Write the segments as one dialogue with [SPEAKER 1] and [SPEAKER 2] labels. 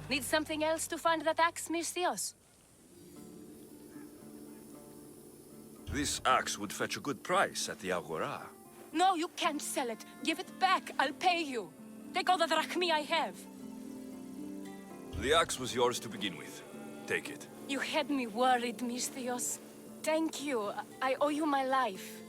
[SPEAKER 1] Need something else to find that axe, Misthios?
[SPEAKER 2] This axe would fetch a good price at the Agora.
[SPEAKER 1] No, you can't sell it. Give it back. I'll pay you. Take all the drachmi I have.
[SPEAKER 2] The axe was yours to begin with. Take it.
[SPEAKER 1] You had me worried, Misthios. Thank you. I owe you my life.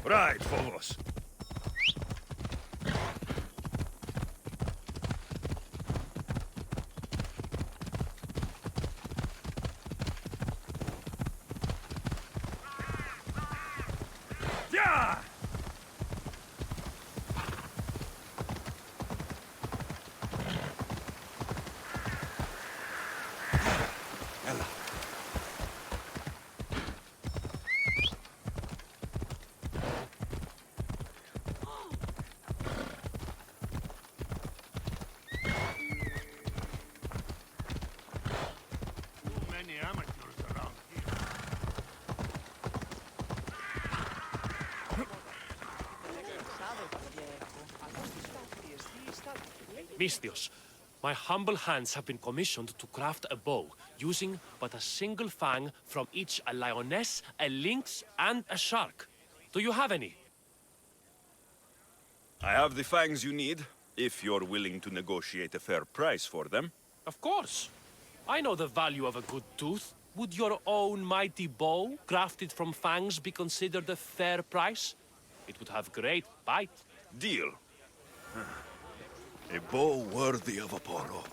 [SPEAKER 2] Right, Phobos. Yeah! Ella.
[SPEAKER 3] Misthios, my humble hands have been commissioned to craft a bow, using but a single fang from each a lioness, a lynx, and a shark. Do you have any?
[SPEAKER 2] I have the fangs you need, if you're willing to negotiate a fair price for them.
[SPEAKER 3] Of course. I know the value of a good tooth. Would your own mighty bow, crafted from fangs, be considered a fair price? It would have great bite.
[SPEAKER 2] Deal. A bow worthy of Apollo.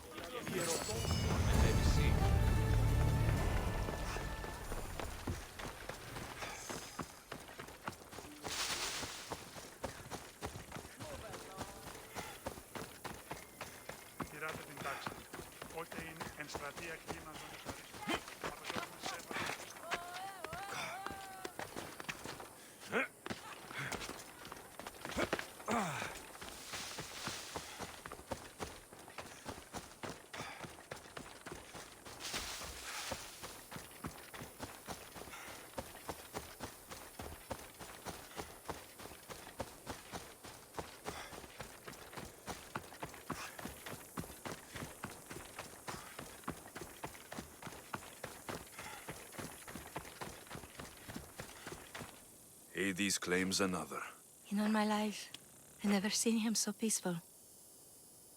[SPEAKER 2] Hades claims another.
[SPEAKER 4] In all my life, I've never seen him so peaceful.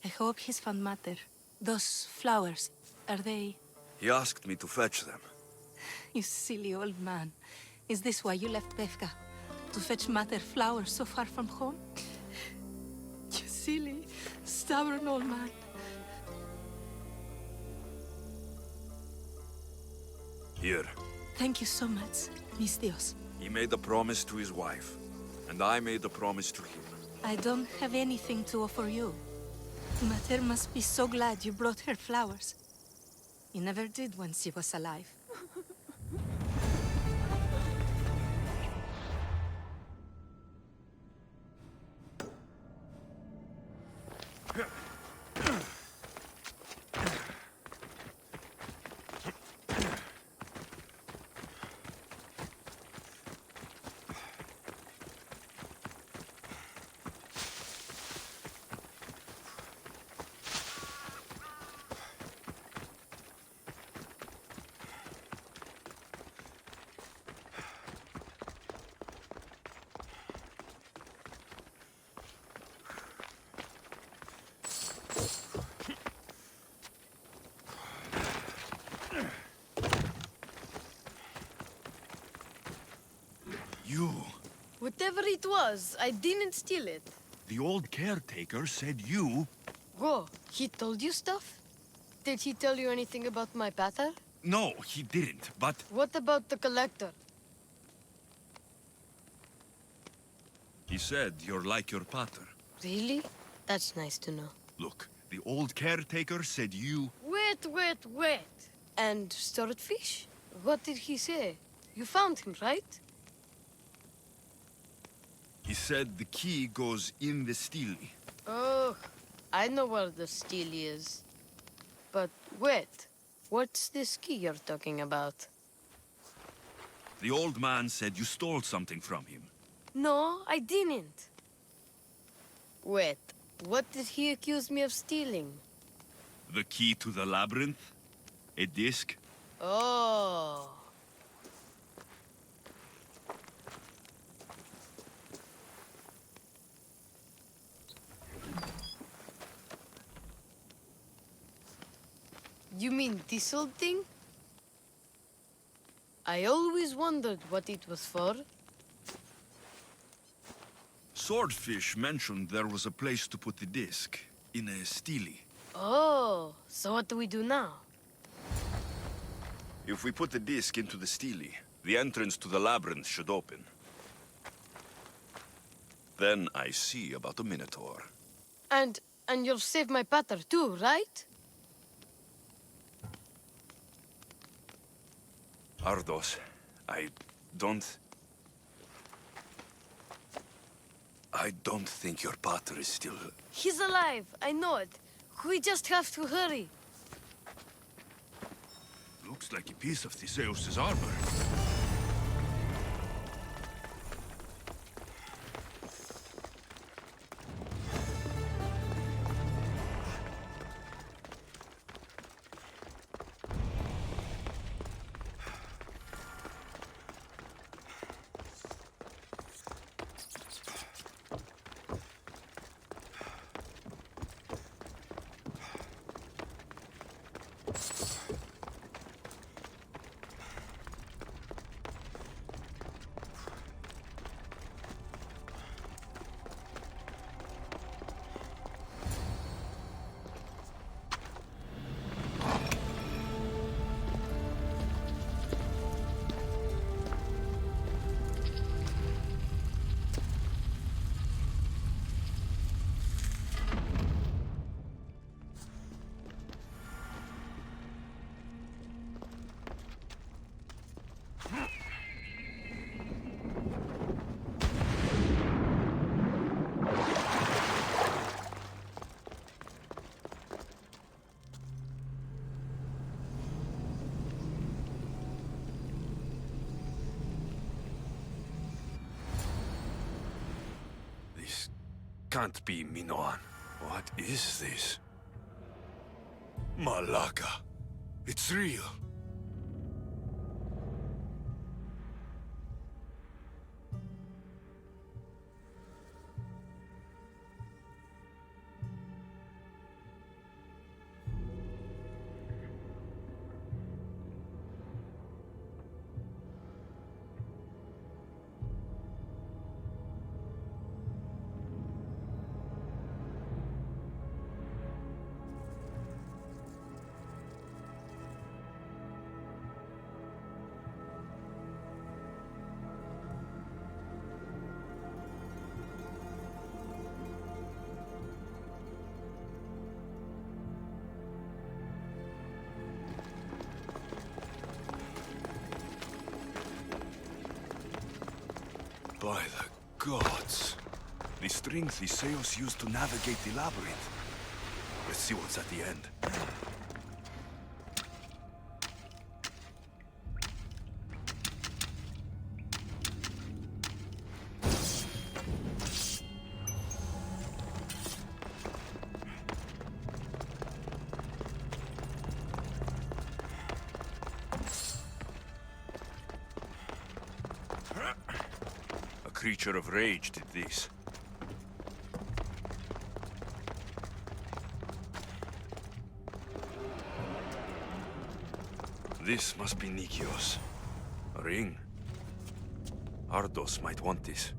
[SPEAKER 4] I hope he's found matter. Those flowers, are they...
[SPEAKER 2] He asked me to fetch them.
[SPEAKER 4] You silly old man. Is this why you left Pevka? To fetch matter flowers so far from home? You silly, stubborn old man.
[SPEAKER 2] Here.
[SPEAKER 4] Thank you so much, Misthios.
[SPEAKER 2] He made a promise to his wife, and I made a promise to him.
[SPEAKER 4] I don't have anything to offer you. Mater must be so glad you brought her flowers. You never did when she was alive.
[SPEAKER 5] Whatever it was, I didn't steal it.
[SPEAKER 2] The old caretaker said you...
[SPEAKER 5] Whoa, he told you stuff? Did he tell you anything about my pater?
[SPEAKER 2] No, he didn't, but...
[SPEAKER 5] What about the collector?
[SPEAKER 2] He said you're like your pater.
[SPEAKER 5] Really? That's nice to know.
[SPEAKER 2] Look, the old caretaker said you...
[SPEAKER 5] Wait. And stored fish? What did he say? You found him, right?
[SPEAKER 2] He said the key goes in the stele.
[SPEAKER 5] Oh, I know where the steel is. But wait, what's this key you're talking about?
[SPEAKER 2] The old man said you stole something from him.
[SPEAKER 5] No, I didn't. Wait, what did he accuse me of stealing?
[SPEAKER 2] The key to the labyrinth? A disc?
[SPEAKER 5] Oh. You mean this old thing? I always wondered what it was for.
[SPEAKER 2] Swordfish mentioned there was a place to put the disc. In a stele.
[SPEAKER 5] Oh, so what do we do now?
[SPEAKER 2] If we put the disc into the stele, the entrance to the labyrinth should open. Then I see about the Minotaur.
[SPEAKER 5] And you'll save my pater too, right?
[SPEAKER 2] Ardos, I don't think your pater is still...
[SPEAKER 5] He's alive, I know it. We just have to hurry.
[SPEAKER 2] Looks like a piece of Theseus' armor. This can't be Minoan. What is this? Malaka. It's real. By the gods. The string Theseus used to navigate the labyrinth. Let's see what's at the end. A creature of rage did this. This must be Nikios. A ring. Ardos might want this.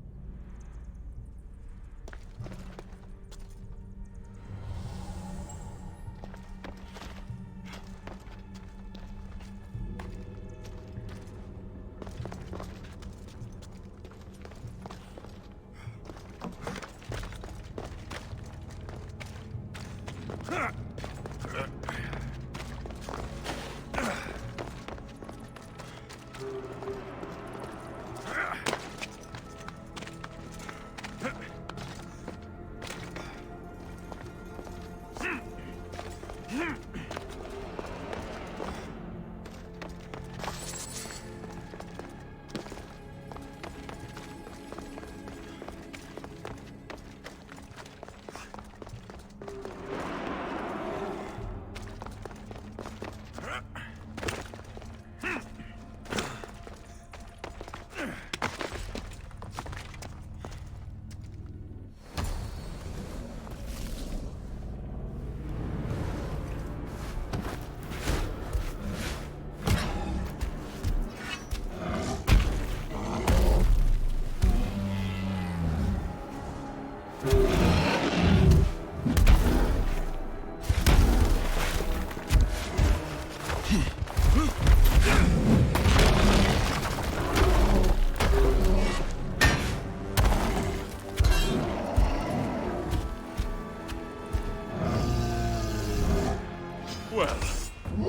[SPEAKER 2] Well,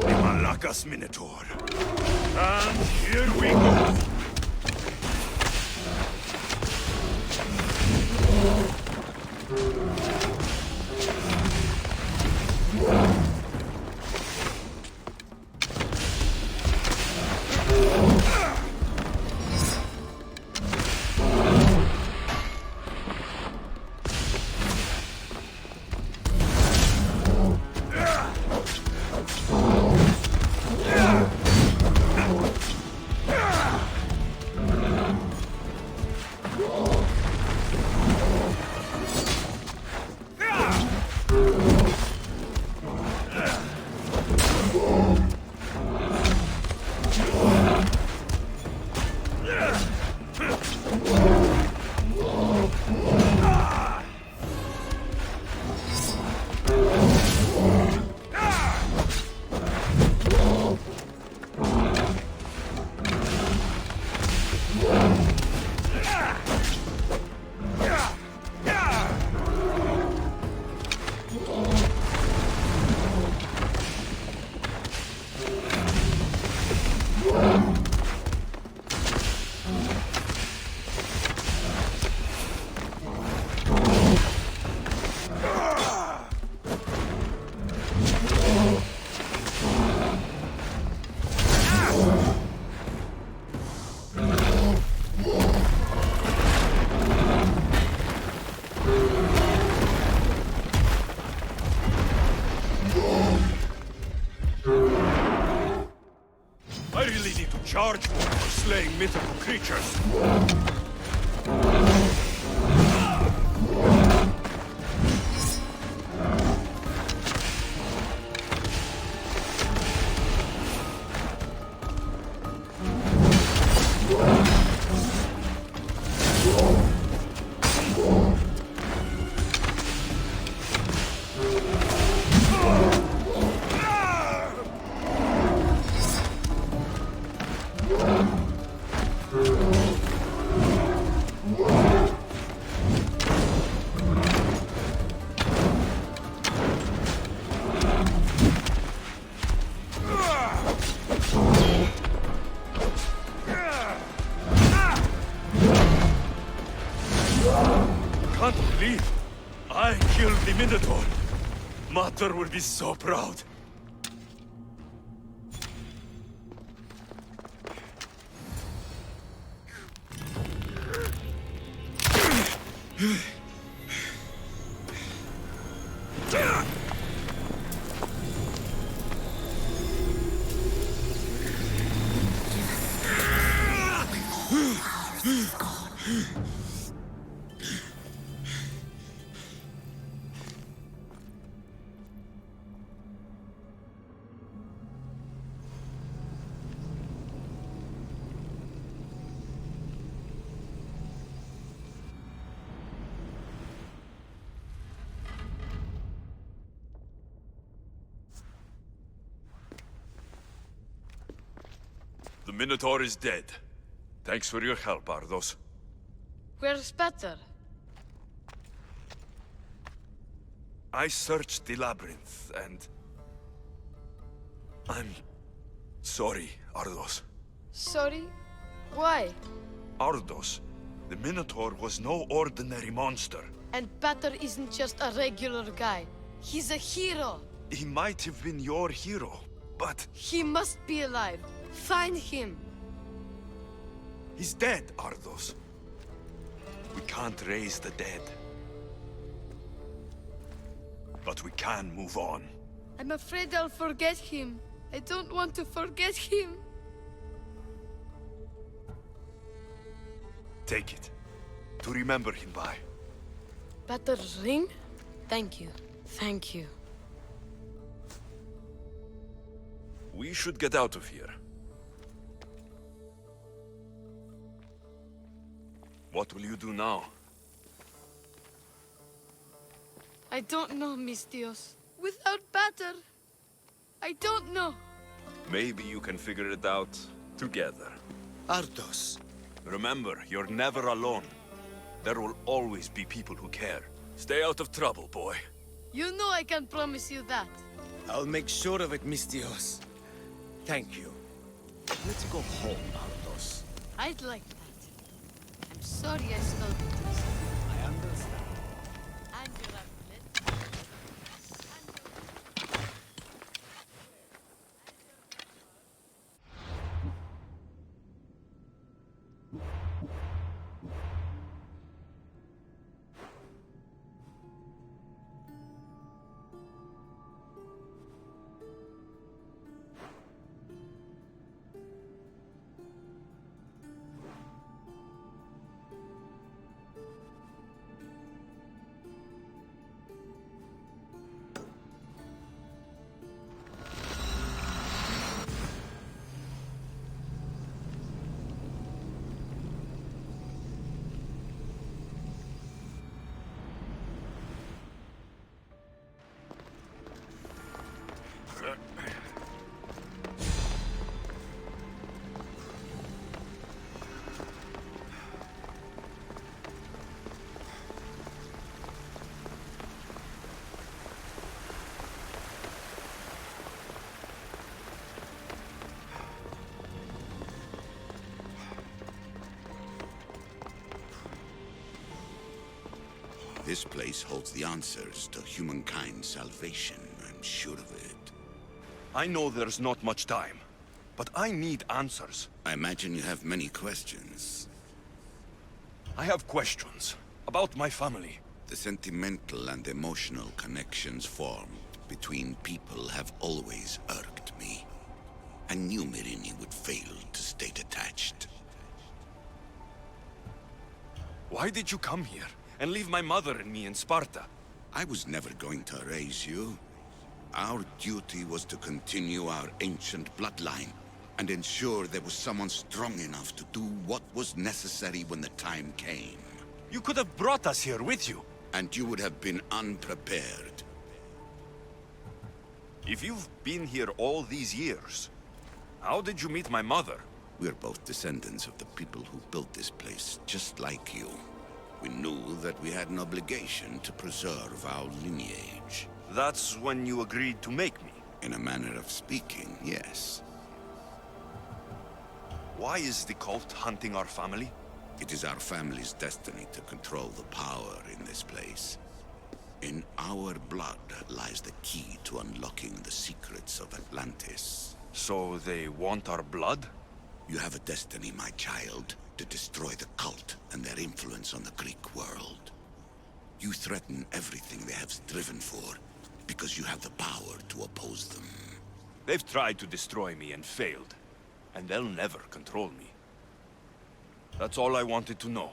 [SPEAKER 2] Malakas Minotaur. And here we go. I really need to charge more for slaying mythical creatures. Can't believe I killed the Minotaur. Mater will be so proud. The Minotaur is dead. Thanks for your help, Ardos.
[SPEAKER 5] Where's better?
[SPEAKER 2] I searched the labyrinth, and I'm sorry, Ardos.
[SPEAKER 5] Sorry? Why?
[SPEAKER 2] Ardos, the Minotaur was no ordinary monster.
[SPEAKER 5] And Pater isn't just a regular guy. He's a hero.
[SPEAKER 2] He might have been your hero, but
[SPEAKER 5] He must be alive. Find him.
[SPEAKER 2] he's dead, Ardos. We can't raise the dead. But we can move on.
[SPEAKER 5] I'm afraid I'll forget him. I don't want to forget him.
[SPEAKER 2] Take it, to remember him by.
[SPEAKER 5] Pater's ring? Thank you. Thank you.
[SPEAKER 2] We should get out of here. What will you do now?
[SPEAKER 5] I don't know, Mistios. Without Pater, I don't know.
[SPEAKER 2] Maybe you can figure it out together.
[SPEAKER 6] Ardos.
[SPEAKER 2] Remember, you're never alone. There will always be people who care. Stay out of trouble, boy.
[SPEAKER 5] You know I can promise you that.
[SPEAKER 6] I'll make sure of it, Mistios. Thank you. Let's go home, Ardos.
[SPEAKER 5] I'd like that. I'm sorry I stole it.
[SPEAKER 6] I understand.
[SPEAKER 5] And your amulet.
[SPEAKER 7] This place holds the answers to humankind's salvation, I'm sure of it.
[SPEAKER 2] I know there's not much time, but I need answers.
[SPEAKER 7] I imagine you have many questions.
[SPEAKER 2] I have questions about my family.
[SPEAKER 7] The sentimental and emotional connections formed between people have always irked me. I knew Myrini would fail to stay detached.
[SPEAKER 2] Why did you come here and leave my mother and me in Sparta?
[SPEAKER 7] I was never going to erase you. Our duty was to continue our ancient bloodline and ensure there was someone strong enough to do what was necessary when the time came.
[SPEAKER 2] You could have brought us here with you.
[SPEAKER 7] And you would have been unprepared.
[SPEAKER 2] If you've been here all these years, how did you meet my mother?
[SPEAKER 7] We're both descendants of the people who built this place, just like you. We knew that we had an obligation to preserve our lineage.
[SPEAKER 2] That's when you agreed to make me.
[SPEAKER 7] In a manner of speaking, yes.
[SPEAKER 2] Why is the cult hunting our family?
[SPEAKER 7] It is our family's destiny to control the power in this place. In our blood lies the key to unlocking the secrets of Atlantis.
[SPEAKER 2] So they want our blood?
[SPEAKER 7] You have a destiny, my child, to destroy the cult and their influence on the Greek world. You threaten everything they have striven for, because you have the power to oppose them.
[SPEAKER 2] They've tried to destroy me and failed, and they'll never control me. That's all I wanted to know.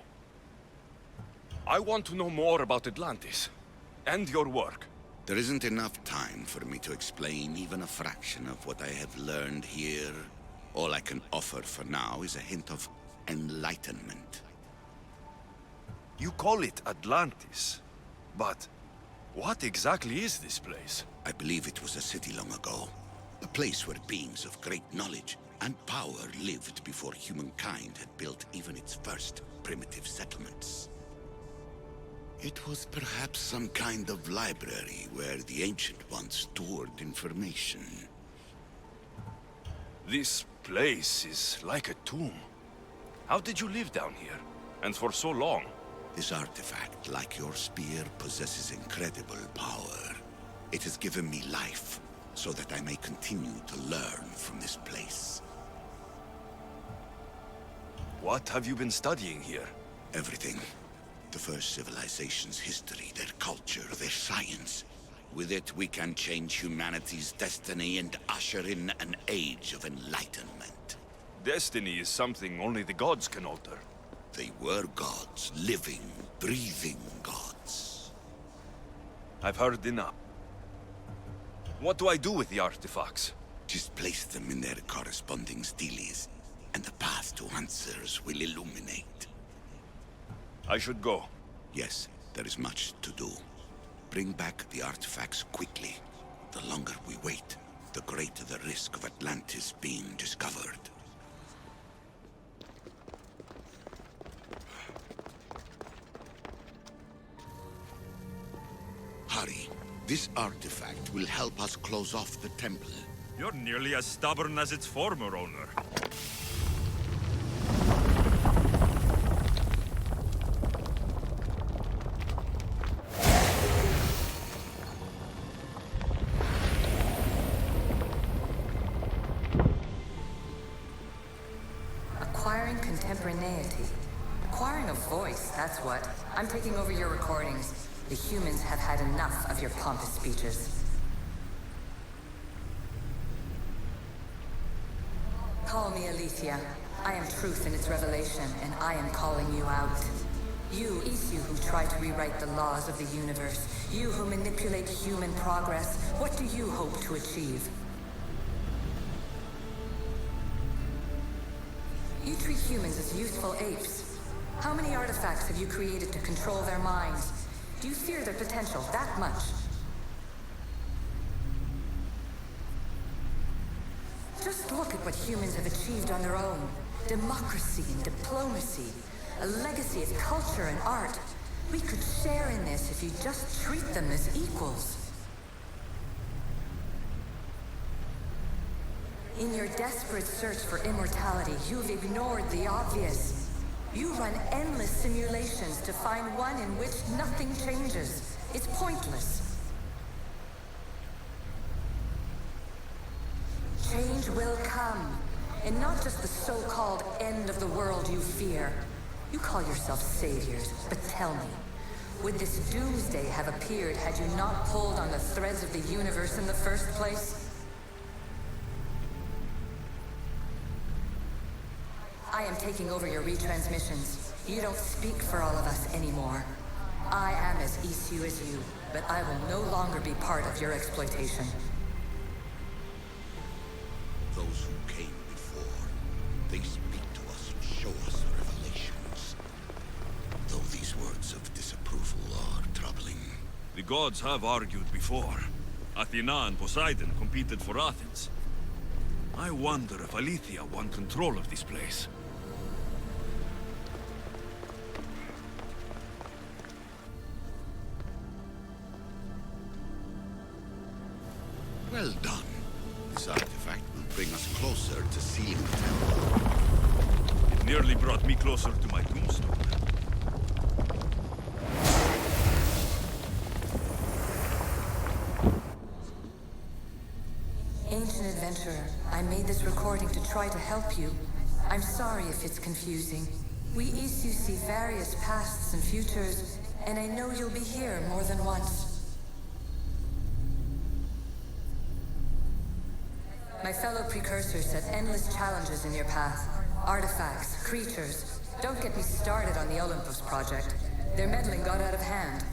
[SPEAKER 2] I want to know more about Atlantis, and your work.
[SPEAKER 7] There isn't enough time for me to explain even a fraction of what I have learned here. All I can offer for now is a hint of enlightenment.
[SPEAKER 2] You call it Atlantis, but what exactly is this place?
[SPEAKER 7] I believe it was a city long ago. A place where beings of great knowledge and power lived before humankind had built even its first primitive settlements. It was perhaps some kind of library where the Ancient Ones stored information.
[SPEAKER 2] This place is like a tomb. How did you live down here? And for so long?
[SPEAKER 7] This artifact, like your spear, possesses incredible power. It has given me life, so that I may continue to learn from this place.
[SPEAKER 2] What have you been studying here?
[SPEAKER 7] Everything. The first civilization's history, their culture, their science. With it, we can change humanity's destiny and usher in an age of enlightenment.
[SPEAKER 2] Destiny is something only the gods can alter.
[SPEAKER 7] They were gods, living, breathing gods.
[SPEAKER 2] I've heard enough. What do I do with the artifacts?
[SPEAKER 7] Just place them in their corresponding steles, and the path to answers will illuminate.
[SPEAKER 2] I should go.
[SPEAKER 7] Yes, there is much to do. Bring back the artifacts quickly. The longer we wait, the greater the risk of Atlantis being discovered. Hurry. This artifact will help us close off the temple.
[SPEAKER 2] You're nearly as stubborn as its former owner.
[SPEAKER 8] Acquiring contemporaneity. Acquiring a voice, that's what. I'm taking over your recordings. The humans have had enough of your pompous speeches. Call me Aletheia. I am truth in its revelation, and I am calling you out. You, Isu, who try to rewrite the laws of the universe. You who manipulate human progress. What do you hope to achieve? You treat humans as useful apes. How many artifacts have you created to control their minds? Do you fear their potential that much? Just look at what humans have achieved on their own. Democracy and diplomacy. A legacy of culture and art. We could share in this if you just treat them as equals. In your desperate search for immortality, you've ignored the obvious. You run endless simulations to find one in which nothing changes. It's pointless. Change will come, and not just the so-called end of the world you fear. You call yourself saviors, but tell me, would this doomsday have appeared had you not pulled on the threads of the universe in the first place? I am taking over your retransmissions. You don't speak for all of us anymore. I am as Isu as you, but I will no longer be part of your exploitation.
[SPEAKER 7] Those who came before, they speak to us and show us revelations. Though these words of disapproval are troubling.
[SPEAKER 2] The gods have argued before. Athena and Poseidon competed for Athens. I wonder if Aletheia won control of this place.
[SPEAKER 7] Well done. This artifact will bring us closer to sealing the temple.
[SPEAKER 2] It nearly brought me closer to my tombstone.
[SPEAKER 8] Ancient adventurer, I made this recording to try to help you. I'm sorry if it's confusing. We Isu see various pasts and futures, and I know you'll be here more than once. My fellow precursors set endless challenges in your path. Artifacts, creatures. Don't get me started on the Olympus project. Their meddling got out of hand.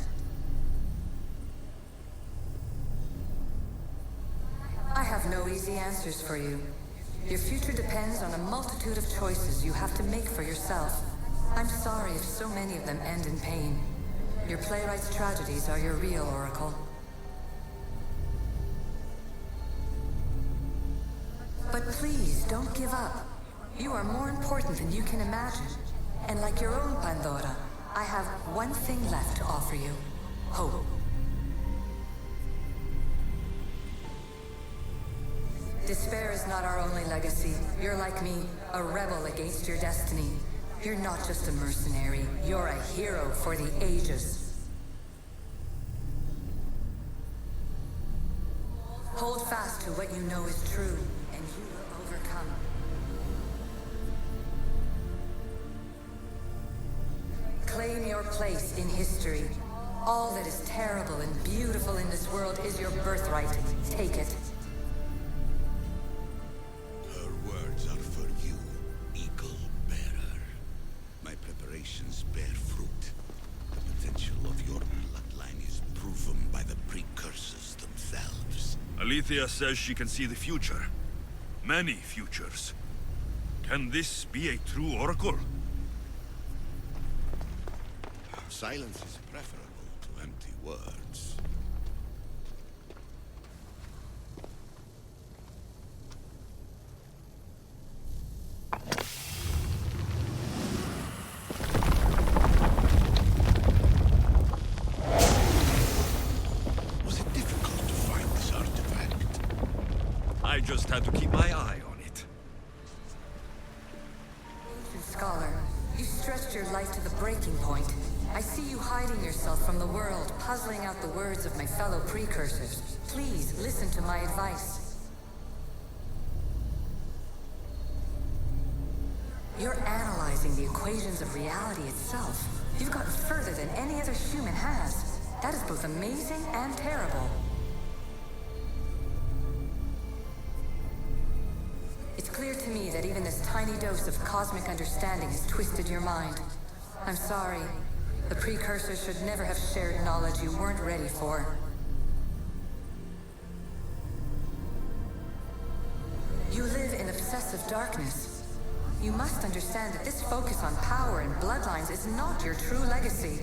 [SPEAKER 8] I have no easy answers for you. Your future depends on a multitude of choices you have to make for yourself. I'm sorry if so many of them end in pain. Your playwright's tragedies are your real oracle. But please, don't give up. You are more important than you can imagine. And like your own Pandora, I have one thing left to offer you. Hope. Despair is not our only legacy. You're like me, a rebel against your destiny. You're not just a mercenary, you're a hero for the ages. Hold fast to what you know is true, and you will overcome. Claim your place in history. All that is terrible and beautiful in this world is your birthright. Take it.
[SPEAKER 7] Her words are for you, Eagle Bearer. My preparations bear fruit. The potential of your bloodline is proven by the precursors themselves.
[SPEAKER 2] Alethea says she can see the future. Many futures. Can this be a true oracle?
[SPEAKER 7] Silence is preferable to empty words. Was it difficult to find this artifact?
[SPEAKER 2] I just had to keep my eye on it.
[SPEAKER 8] Ancient scholar, you stretched your life to the breaking point. I see you hiding yourself from the world, puzzling out the words of my fellow precursors. Please, listen to my advice. You're analyzing the equations of reality itself. You've gotten further than any other human has. That is both amazing and terrible. It's clear to me that even this tiny dose of cosmic understanding has twisted your mind. I'm sorry. The precursors should never have shared knowledge you weren't ready for. You live in obsessive darkness. You must understand that this focus on power and bloodlines is not your true legacy.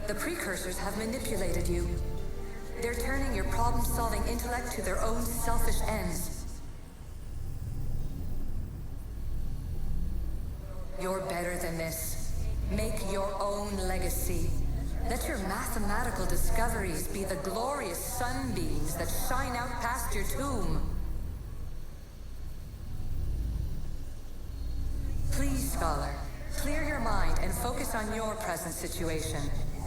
[SPEAKER 8] The precursors have manipulated you. They're turning your problem-solving intellect to their own selfish ends. You're better than this. Make your own legacy. Let your mathematical discoveries be the glorious sunbeams that shine out past your tomb. Please, Scholar, clear your mind and focus on your present situation.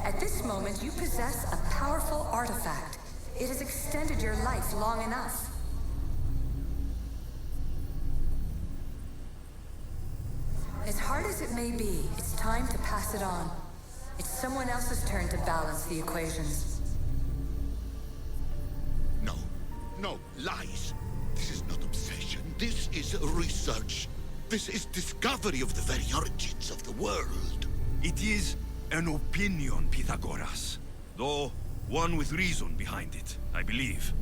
[SPEAKER 8] At this moment, you possess a powerful artifact. It has extended your life long enough. As hard as it may be, it's time to pass it on. It's someone else's turn to balance the equations.
[SPEAKER 7] No, lies. This is not obsession. This is research. This is discovery of the very origins of the world.
[SPEAKER 2] It is an opinion, Pythagoras. Though one with reason behind it, I believe.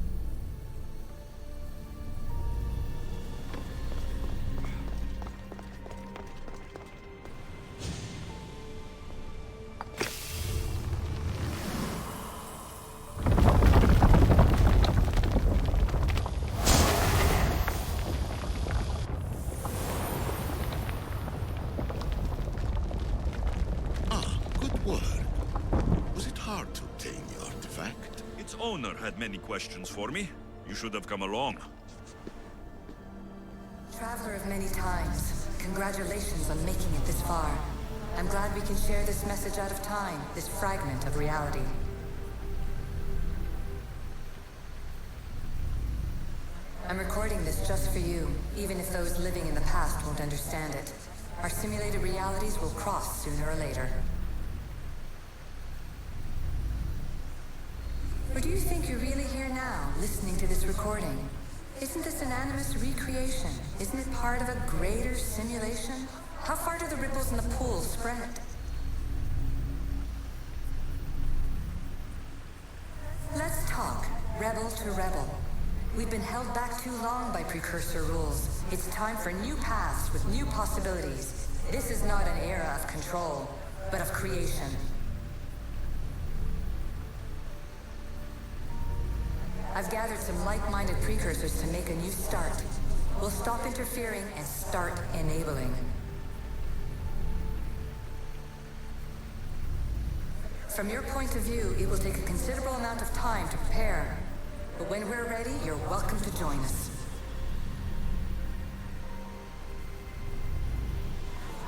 [SPEAKER 2] Owner had many questions for me. You should have come along.
[SPEAKER 8] Traveler of many times, congratulations on making it this far. I'm glad we can share this message out of time, this fragment of reality. I'm recording this just for you, even if those living in the past won't understand it. Our simulated realities will cross sooner or later. Or do you think you're really here now, listening to this recording? Isn't this an animus recreation? Isn't it part of a greater simulation? How far do the ripples in the pool spread? Let's talk, rebel to rebel. We've been held back too long by precursor rules. It's time for new paths with new possibilities. This is not an era of control, but of creation. I've gathered some like-minded precursors to make a new start. We'll stop interfering and start enabling. From your point of view, it will take a considerable amount of time to prepare. But when we're ready, you're welcome to join us.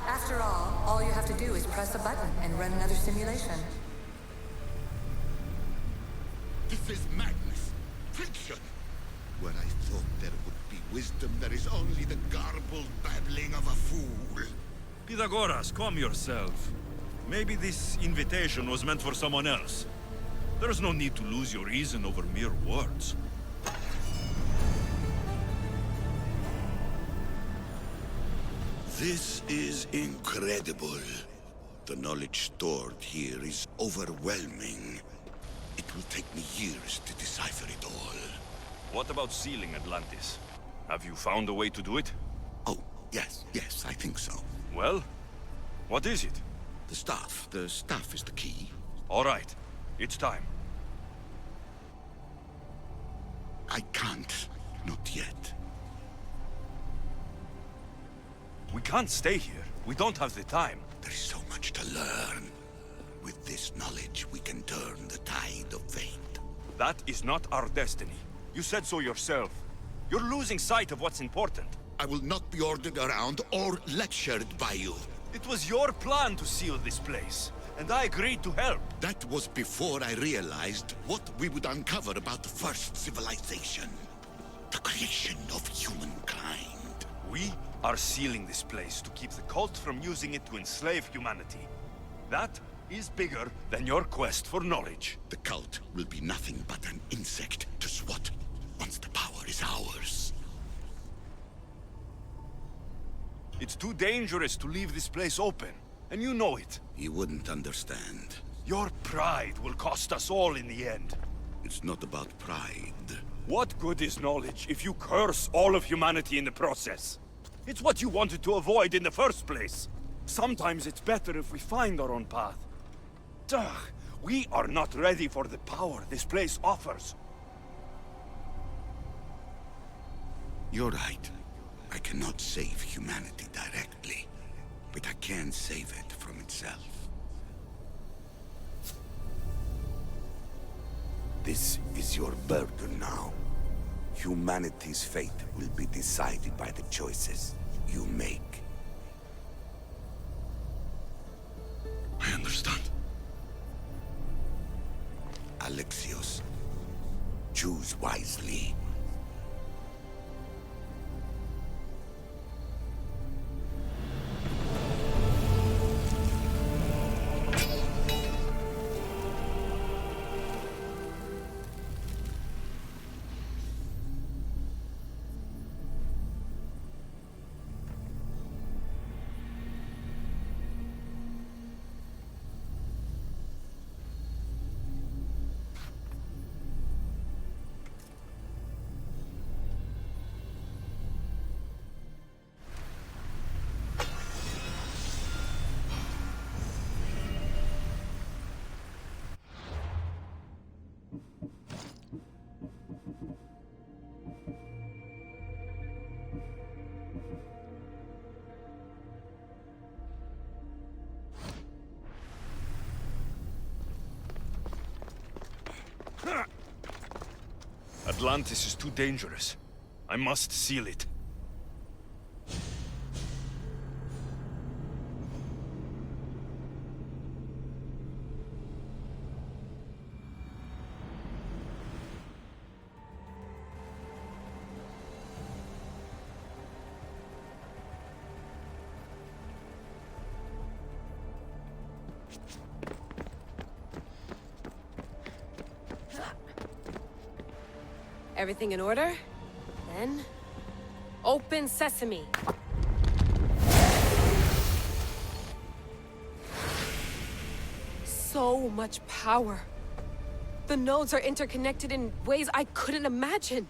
[SPEAKER 8] After all you have to do is press a button and run another simulation.
[SPEAKER 7] This is madness. Fiction. Where I thought there would be wisdom, there is only the garbled babbling of a fool.
[SPEAKER 2] Pythagoras, calm yourself. Maybe this invitation was meant for someone else. There's no need to lose your reason over mere words.
[SPEAKER 7] This is incredible. The knowledge stored here is overwhelming. It will take me years to decipher it all.
[SPEAKER 2] What about sealing Atlantis? Have you found a way to do it?
[SPEAKER 7] Oh, yes, I think so.
[SPEAKER 2] Well, what is it?
[SPEAKER 7] The staff is the key.
[SPEAKER 2] All right, it's time.
[SPEAKER 7] I can't, not yet.
[SPEAKER 2] We can't stay here. We don't have the time.
[SPEAKER 7] There is so much to learn. With this knowledge, we can turn the tide of fate.
[SPEAKER 2] That is not our destiny. You said so yourself. You're losing sight of what's important.
[SPEAKER 7] I will not be ordered around or lectured by you.
[SPEAKER 2] It was your plan to seal this place, and I agreed to help.
[SPEAKER 7] That was before I realized what we would uncover about the first civilization. The creation of humankind.
[SPEAKER 2] We are sealing this place to keep the cult from using it to enslave humanity. That is bigger than your quest for knowledge.
[SPEAKER 7] The cult will be nothing but an insect to swat once the power is ours.
[SPEAKER 2] It's too dangerous to leave this place open, and you know it.
[SPEAKER 7] You wouldn't understand.
[SPEAKER 2] Your pride will cost us all in the end.
[SPEAKER 7] It's not about pride.
[SPEAKER 2] What good is knowledge if you curse all of humanity in the process? It's what you wanted to avoid in the first place. Sometimes it's better if we find our own path. Ugh, we are not ready for the power this place offers.
[SPEAKER 7] You're right. I cannot save humanity directly, but I can save it from itself. This is your burden now. Humanity's fate will be decided by the choices you make.
[SPEAKER 2] I understand.
[SPEAKER 7] Alexios, choose wisely.
[SPEAKER 2] Atlantis is too dangerous. I must seal it.
[SPEAKER 9] Everything in order? Then... open sesame! So much power! The nodes are interconnected in ways I couldn't imagine!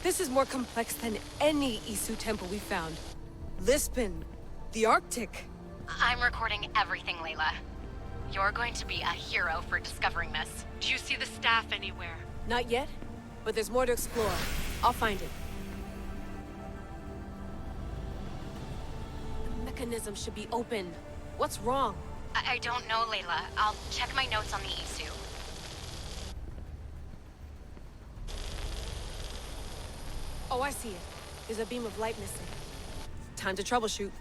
[SPEAKER 9] This is more complex than any Isu temple we found. Lisbon, the Arctic.
[SPEAKER 10] I'm recording everything, Layla. You're going to be a hero for discovering this.
[SPEAKER 9] Do you see the staff anywhere? Not yet, but there's more to explore. I'll find it. The mechanism should be open. What's wrong?
[SPEAKER 10] I don't know, Layla. I'll check my notes on the Isu.
[SPEAKER 9] Oh, I see it. There's a beam of light missing. Time to troubleshoot.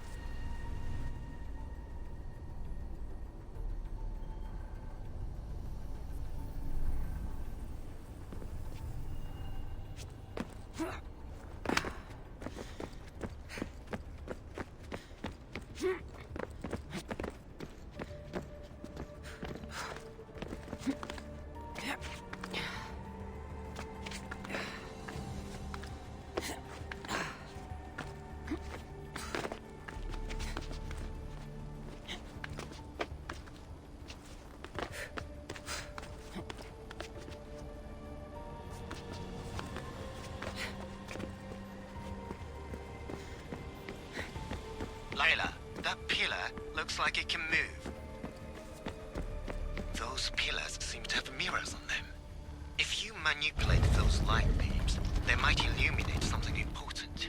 [SPEAKER 6] Layla, that pillar looks like it can move. Those pillars seem to have mirrors on them. If you manipulate those light beams, they might illuminate something important.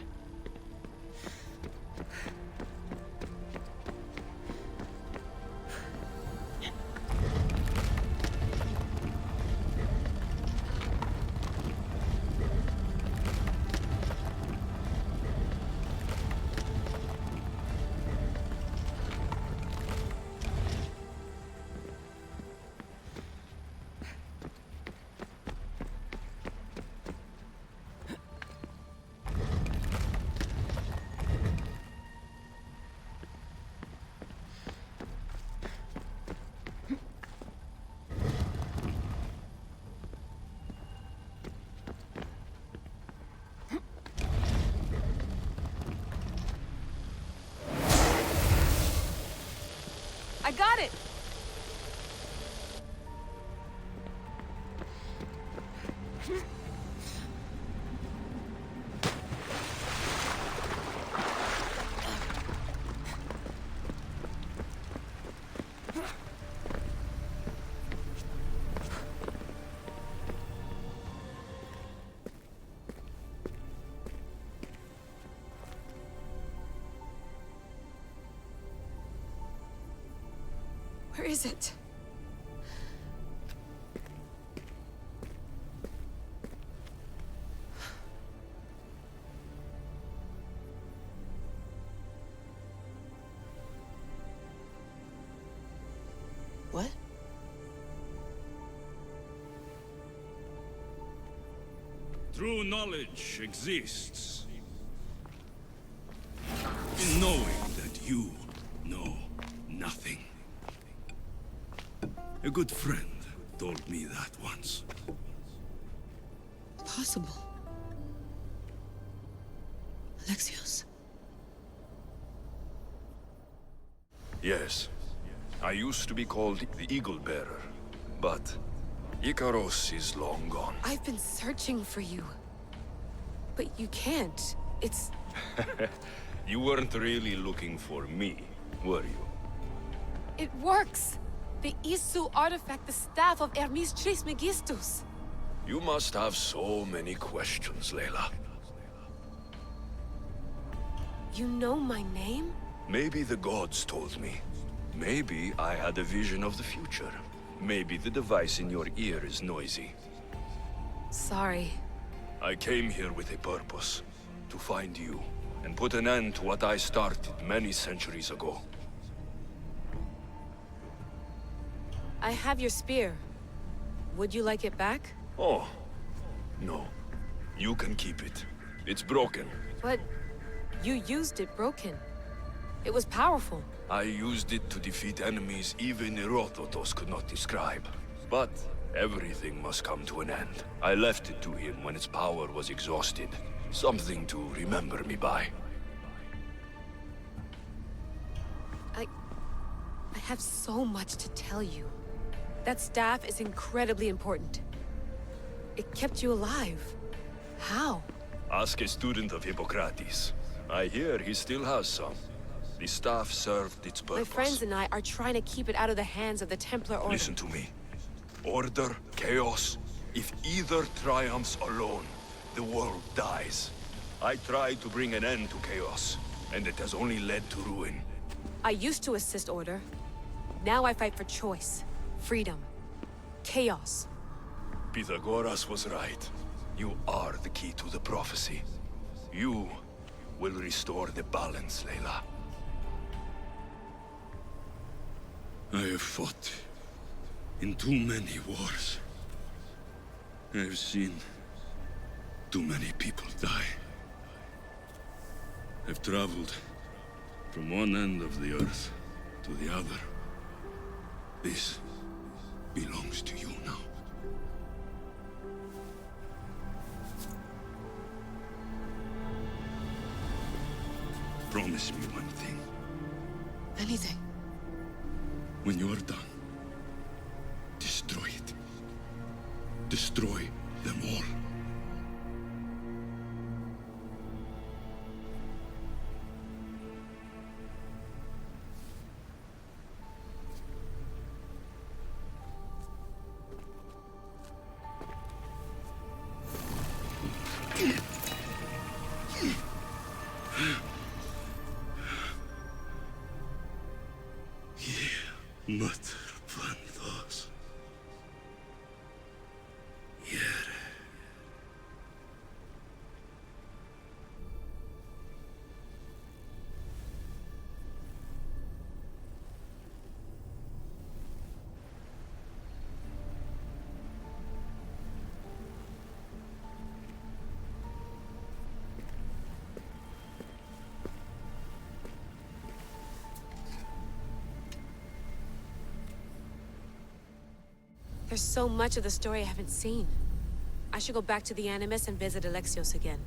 [SPEAKER 9] I got it! Where is it? What?
[SPEAKER 2] True knowledge exists in knowing that you know nothing. A good friend told me that once.
[SPEAKER 9] Possible. Alexios?
[SPEAKER 2] Yes. I used to be called the Eagle Bearer, but Icaros is long gone.
[SPEAKER 9] I've been searching for you. But you can't. It's...
[SPEAKER 2] You weren't really looking for me, were you?
[SPEAKER 9] It works! The Isu artifact, the staff of Hermes Trismegistus.
[SPEAKER 2] You must have so many questions, Layla.
[SPEAKER 9] You know my name?
[SPEAKER 2] Maybe the gods told me. Maybe I had a vision of the future. Maybe the device in your ear is noisy.
[SPEAKER 9] Sorry.
[SPEAKER 2] I came here with a purpose. To find you, and put an end to what I started many centuries ago.
[SPEAKER 9] I have your spear. Would you like it back?
[SPEAKER 2] Oh, no. You can keep it. It's broken.
[SPEAKER 9] But you used it broken. It was powerful.
[SPEAKER 2] I used it to defeat enemies even Herodotus could not describe. But everything must come to an end. I left it to him when its power was exhausted. Something to remember me by.
[SPEAKER 9] I have so much to tell you. That staff is incredibly important. It kept you alive. How?
[SPEAKER 2] Ask a student of Hippocrates. I hear he still has some. The staff served its purpose.
[SPEAKER 9] My friends and I are trying to keep it out of the hands of the Templar Order.
[SPEAKER 2] Listen to me. Order, chaos. If either triumphs alone, the world dies. I tried to bring an end to chaos, and it has only led to ruin.
[SPEAKER 9] I used to assist Order. Now I fight for choice, freedom, chaos.
[SPEAKER 2] Pythagoras was right. You are the key to the prophecy. You will restore the balance, Layla. I have fought in too many wars. I have seen too many people die. I've traveled from one end of the earth to the other. This belongs to you now. Promise me one thing.
[SPEAKER 4] Anything.
[SPEAKER 2] When you are done, destroy it. Destroy them all. Mother bandos.
[SPEAKER 9] There's so much of the story I haven't seen. I should go back to the Animus and visit Alexios again.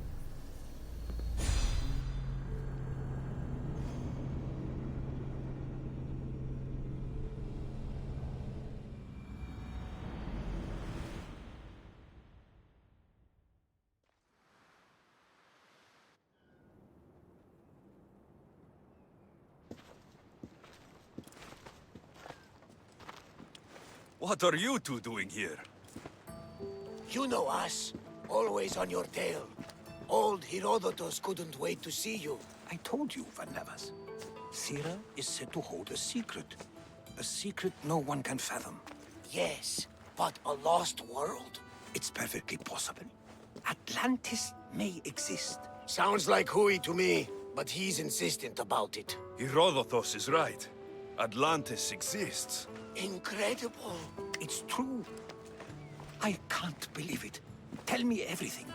[SPEAKER 2] What are you two doing here?
[SPEAKER 11] You know us. Always on your tail. Old Herodotus couldn't wait to see you.
[SPEAKER 12] I told you, Varnavas. Thera is said to hold a secret. A secret no one can fathom.
[SPEAKER 11] Yes, but a lost world?
[SPEAKER 12] It's perfectly possible. Atlantis may exist.
[SPEAKER 11] Sounds like Hui to me, but he's insistent about it.
[SPEAKER 2] Herodotus is right. Atlantis exists.
[SPEAKER 11] Incredible.
[SPEAKER 12] It's true. I can't believe it. Tell me everything.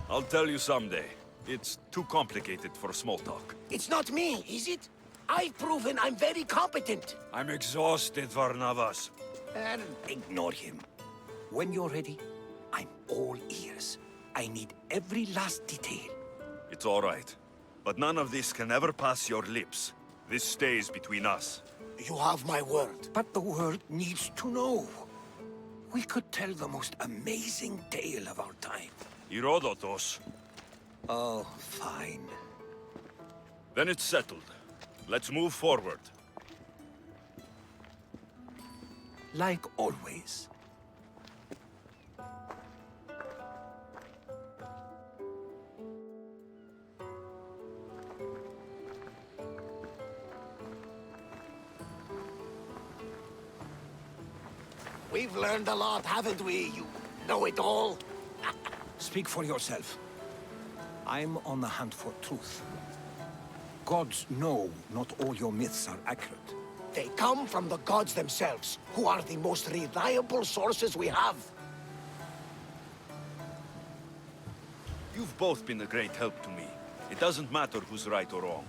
[SPEAKER 2] I'll tell you someday. It's too complicated for small talk.
[SPEAKER 11] It's not me, is it? I've proven I'm very competent.
[SPEAKER 2] I'm exhausted, Varnavas.
[SPEAKER 12] Ignore him. When you're ready, I'm all ears. I need every last detail.
[SPEAKER 2] It's all right. But none of this can ever pass your lips. This stays between us.
[SPEAKER 11] You have my word.
[SPEAKER 12] But the world needs to know. We could tell the most amazing tale of our time.
[SPEAKER 2] Herodotus.
[SPEAKER 12] Oh, fine.
[SPEAKER 2] Then it's settled. Let's move forward.
[SPEAKER 12] Like always.
[SPEAKER 11] We've learned a lot, haven't we, you know-it-all?
[SPEAKER 12] Speak for yourself. I'm on the hunt for truth. Gods know not all your myths are accurate.
[SPEAKER 11] They come from the gods themselves, who are the most reliable sources we have.
[SPEAKER 2] You've both been a great help to me. It doesn't matter who's right or wrong.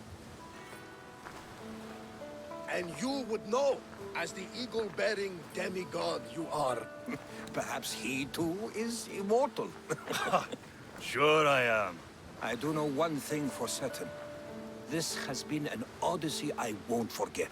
[SPEAKER 11] And you would know, as the eagle-bearing demigod you are.
[SPEAKER 12] Perhaps he too is immortal.
[SPEAKER 2] Sure I am.
[SPEAKER 12] I do know one thing for certain. This has been an Odyssey I won't forget.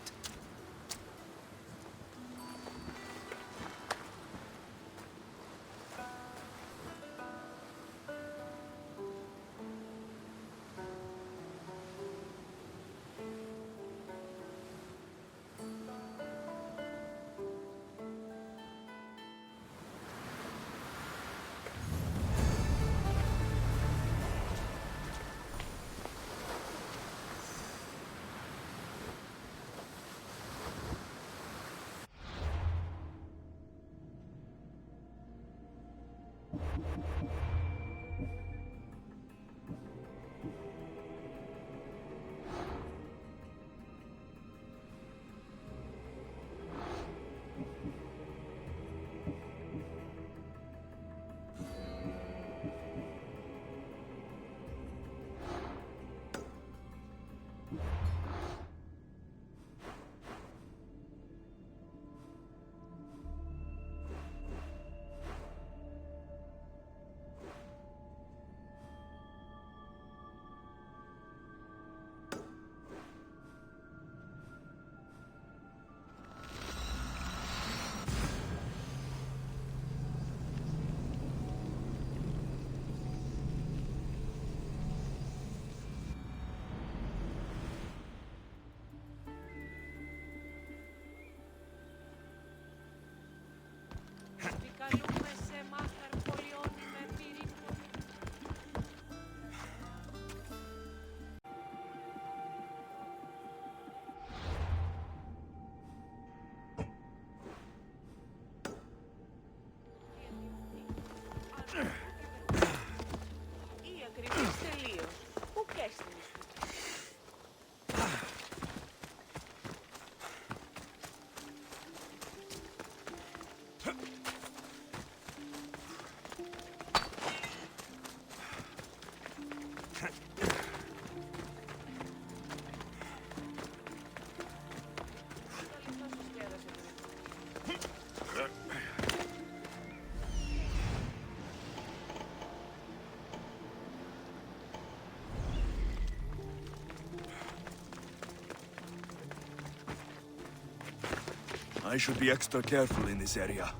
[SPEAKER 2] I should be extra careful in this area.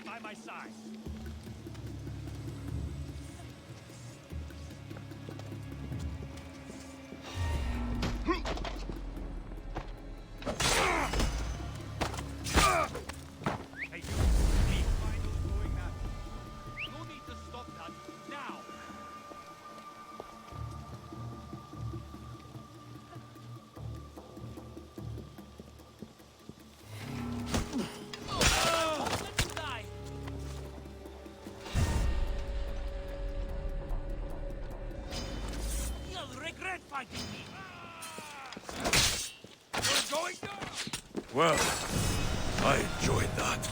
[SPEAKER 3] By my side. Hey, you. Please find who's doing that. You need to stop that now. You'll regret fighting me. You're going down.
[SPEAKER 2] Well, I enjoyed that.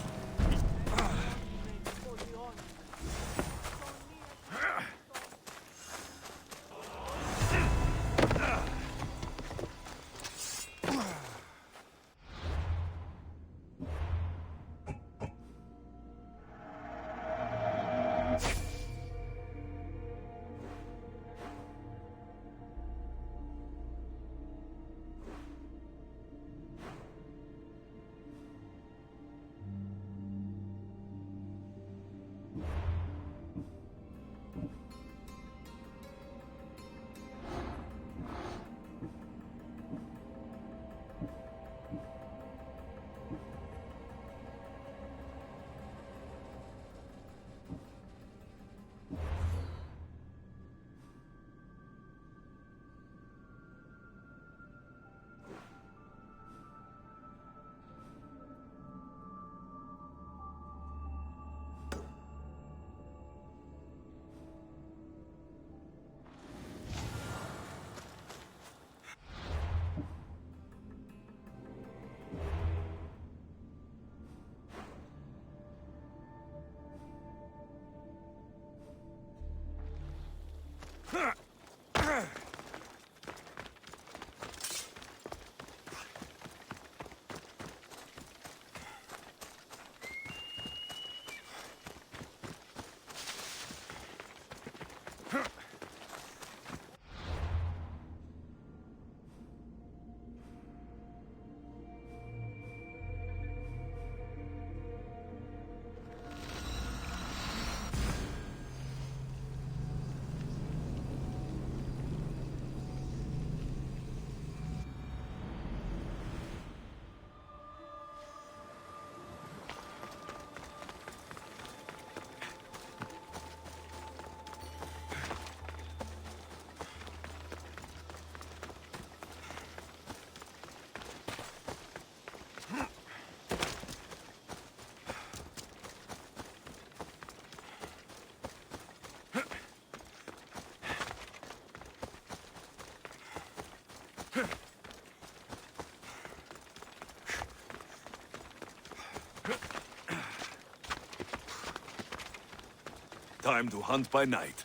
[SPEAKER 2] Time to hunt by night.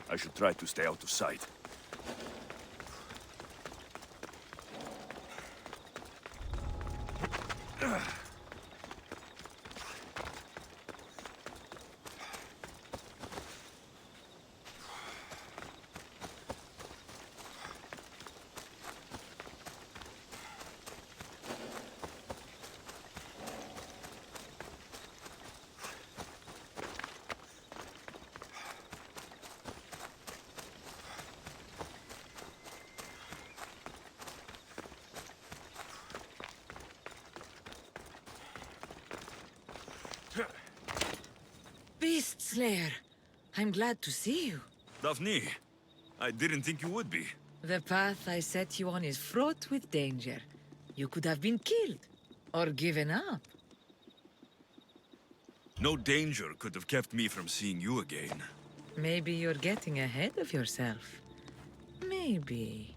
[SPEAKER 2] I should try to stay out of sight.
[SPEAKER 13] Beast Slayer, I'm glad to see you.
[SPEAKER 2] Daphne, I didn't think you would be.
[SPEAKER 13] The path I set you on is fraught with danger. You could have been killed, or given up.
[SPEAKER 2] No danger could have kept me from seeing you again.
[SPEAKER 13] Maybe you're getting ahead of yourself. Maybe.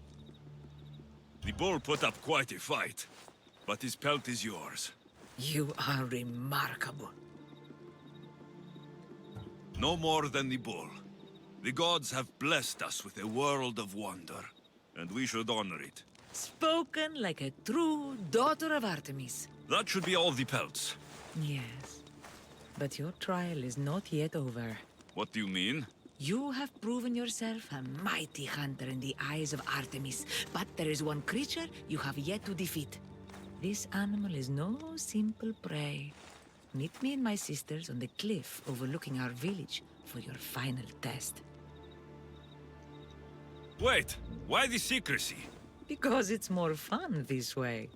[SPEAKER 2] The bull put up quite a fight, but his pelt is yours.
[SPEAKER 13] You are remarkable.
[SPEAKER 2] No more than the bull. The gods have blessed us with a world of wonder, and we should honor it.
[SPEAKER 13] Spoken like a true daughter of Artemis.
[SPEAKER 2] That should be all the pelts.
[SPEAKER 13] Yes. But your trial is not yet over.
[SPEAKER 2] What do you mean?
[SPEAKER 13] You have proven yourself a mighty hunter in the eyes of Artemis, but there is one creature you have yet to defeat. This animal is no simple prey. Meet me and my sisters on the cliff overlooking our village for your final test.
[SPEAKER 2] Wait, why the secrecy?
[SPEAKER 13] Because it's more fun this way.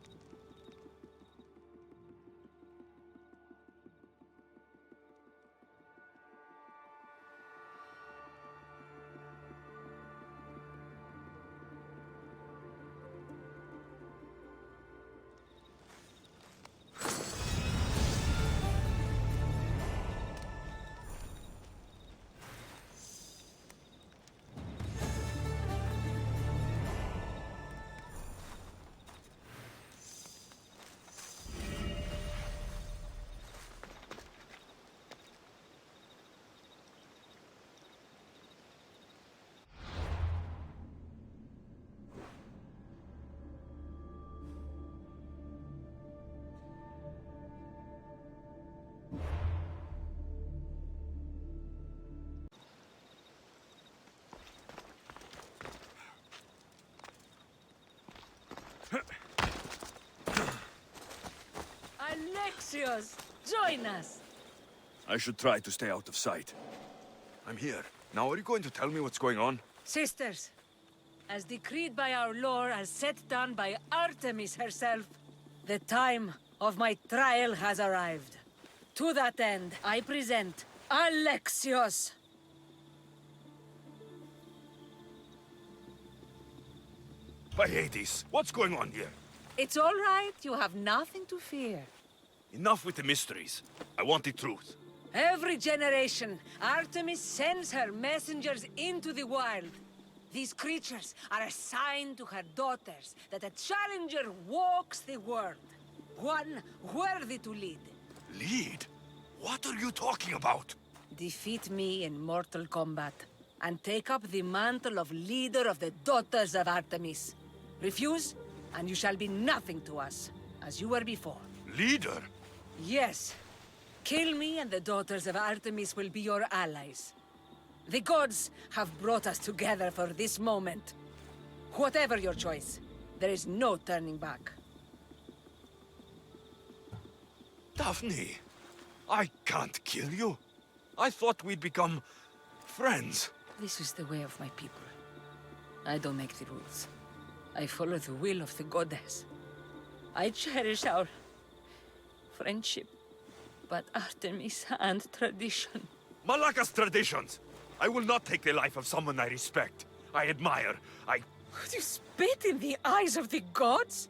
[SPEAKER 13] Alexios, join us!
[SPEAKER 2] I should try to stay out of sight. I'm here. Now are you going to tell me what's going on?
[SPEAKER 13] Sisters, as decreed by our lore, as set down by Artemis herself, the time of my trial has arrived. To that end, I present Alexios.
[SPEAKER 2] By Hades, what's going on here?
[SPEAKER 13] It's all right. You have nothing to fear.
[SPEAKER 2] Enough with the mysteries. I want the truth.
[SPEAKER 13] Every generation, Artemis sends her messengers into the wild. These creatures are assigned to her daughters, that a challenger walks the world. One worthy to lead.
[SPEAKER 2] Lead? What are you talking about?
[SPEAKER 13] Defeat me in mortal combat, and take up the mantle of leader of the daughters of Artemis. Refuse, and you shall be nothing to us, as you were before.
[SPEAKER 2] Leader?
[SPEAKER 13] Yes. Kill me, and the daughters of Artemis will be your allies. The gods have brought us together for this moment. Whatever your choice, there is no turning back.
[SPEAKER 2] Daphne, I can't kill you. I thought we'd become friends.
[SPEAKER 13] This is the way of my people. I don't make the rules. I follow the will of the goddess. I cherish our friendship, but Artemis and tradition.
[SPEAKER 2] Malaka's traditions! I will not take the life of someone I respect. I admire.
[SPEAKER 13] Would you spit in the eyes of the gods?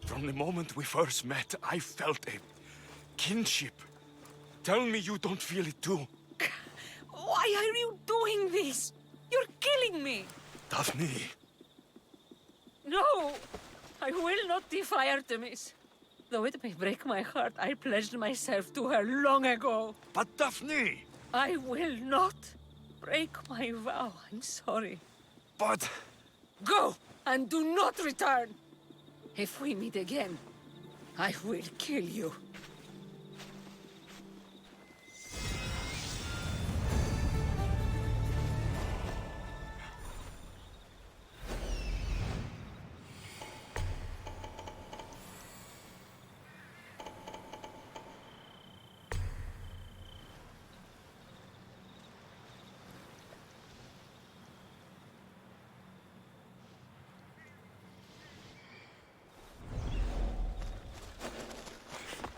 [SPEAKER 2] From the moment we first met, I felt a kinship. Tell me you don't feel it too.
[SPEAKER 13] Why are you doing this? You're killing me!
[SPEAKER 2] Daphne.
[SPEAKER 13] No! I will not defy Artemis. Though it may break my heart, I pledged myself to her long ago.
[SPEAKER 2] But Daphne!
[SPEAKER 13] I will not break my vow. I'm sorry.
[SPEAKER 2] But...
[SPEAKER 13] Go! And do not return! If we meet again, I will kill you.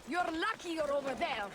[SPEAKER 1] You're lucky you're over there.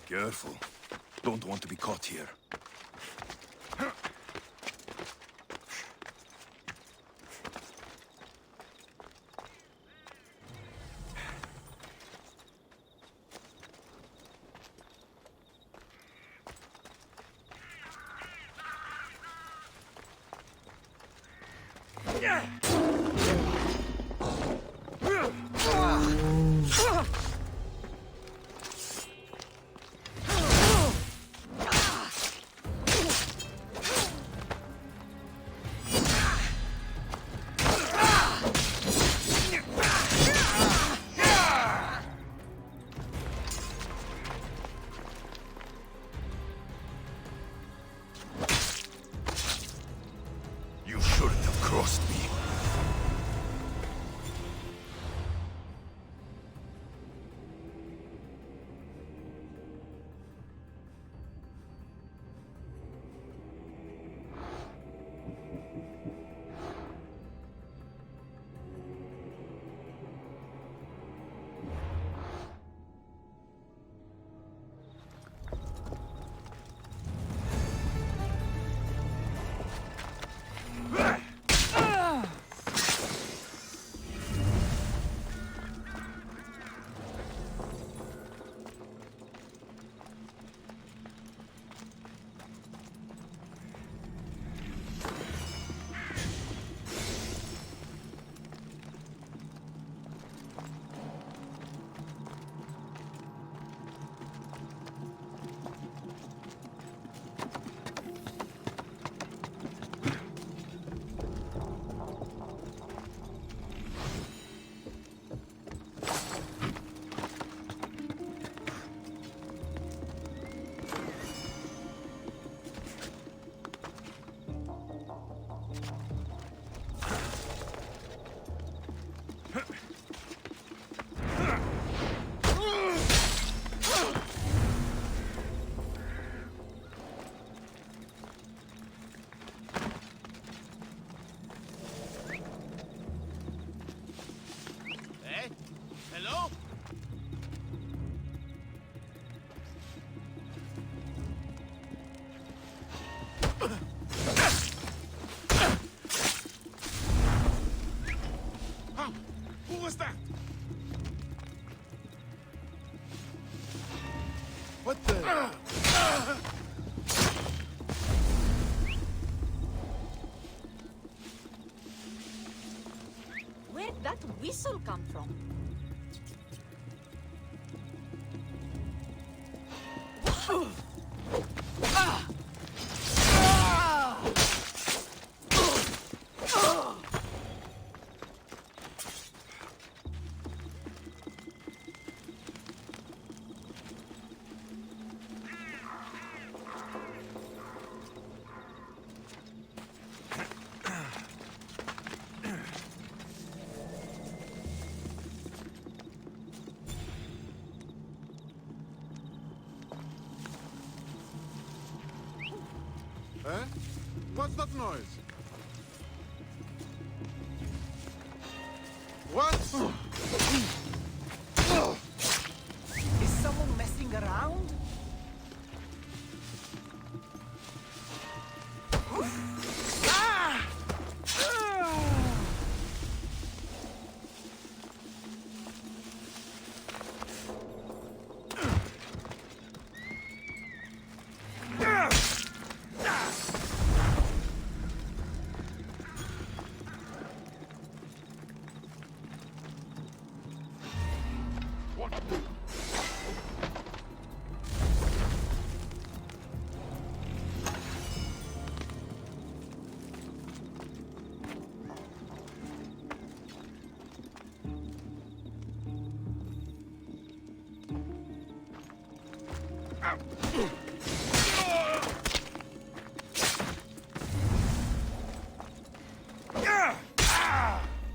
[SPEAKER 2] Careful. Don't want to be caught here. You shouldn't have crossed me.
[SPEAKER 3] Hello?
[SPEAKER 2] Huh? Who was that? What the?
[SPEAKER 14] Where'd that whistle come from?
[SPEAKER 15] Eh? What's that noise? What?
[SPEAKER 12] Is someone messing around?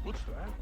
[SPEAKER 3] What's that?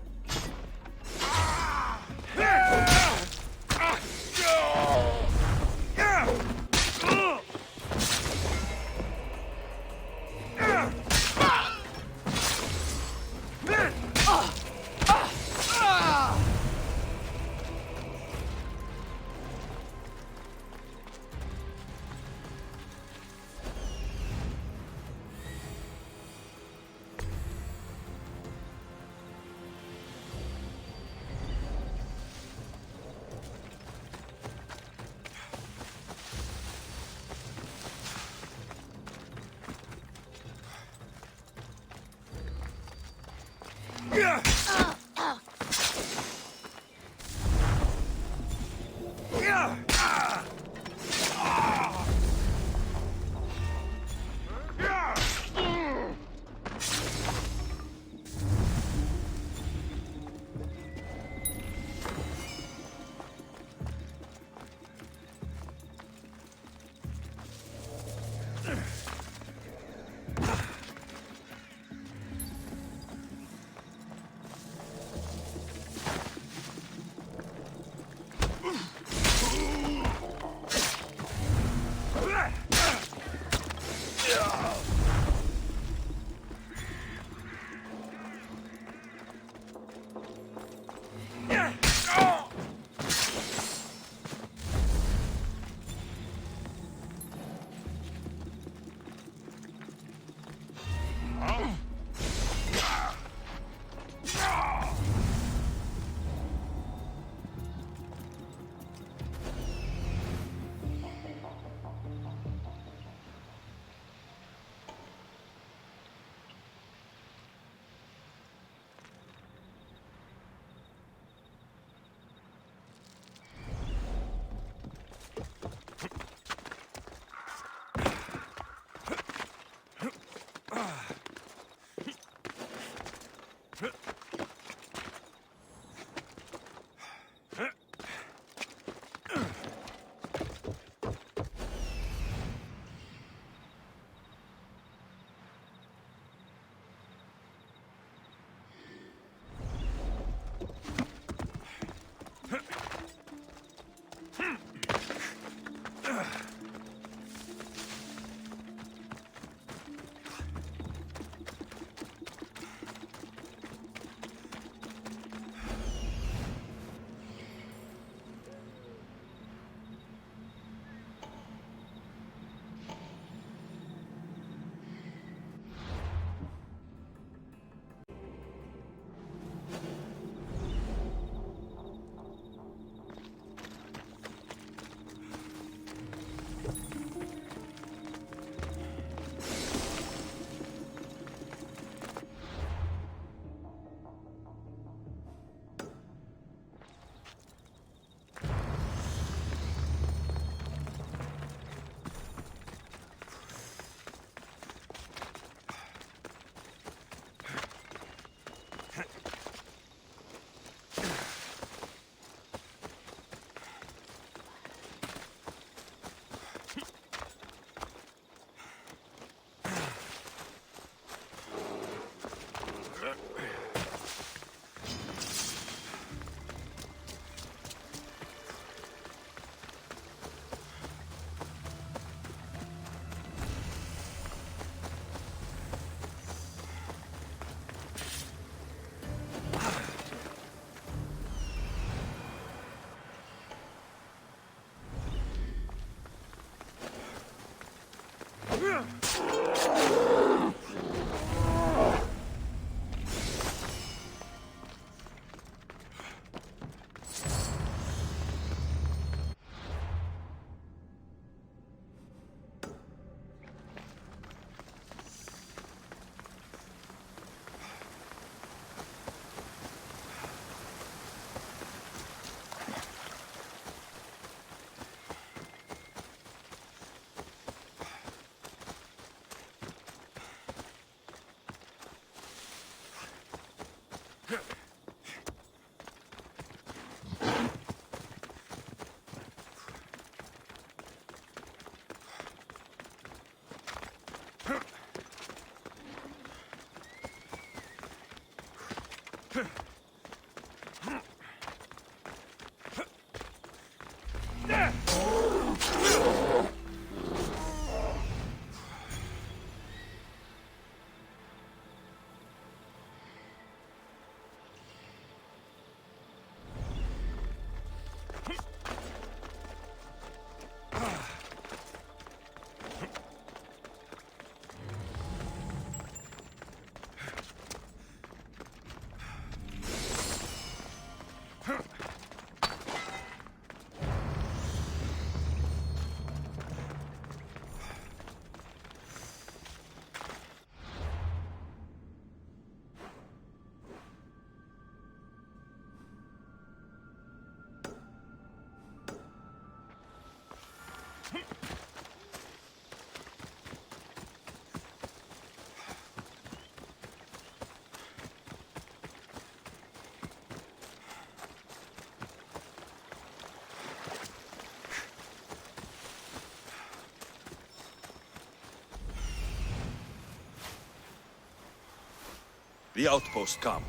[SPEAKER 2] The outpost camp.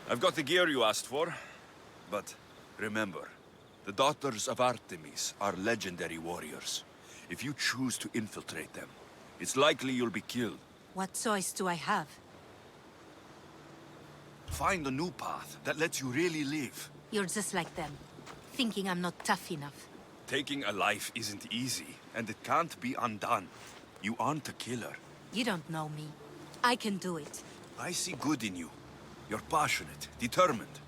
[SPEAKER 2] I've got the gear you asked for, but remember, the daughters of Artemis are legendary warriors. If you choose to infiltrate them, it's likely you'll be killed.
[SPEAKER 4] What choice do I have?
[SPEAKER 2] Find a new path that lets you really live.
[SPEAKER 4] You're just like them, thinking I'm not tough enough.
[SPEAKER 2] Taking a life isn't easy, and it can't be undone. You aren't a killer.
[SPEAKER 4] You don't know me. I can do it.
[SPEAKER 2] I see good in you. You're passionate, determined.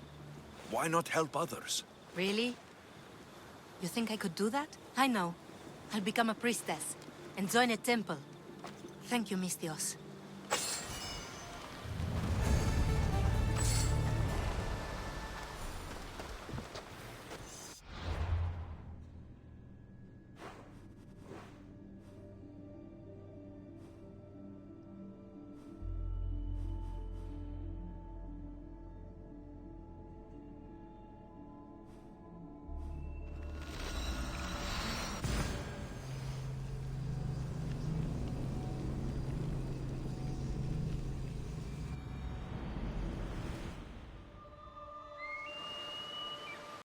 [SPEAKER 2] Why not help others?
[SPEAKER 4] Really? You think I could do that? I know. I'll become a priestess and join a temple. Thank you, Mistios.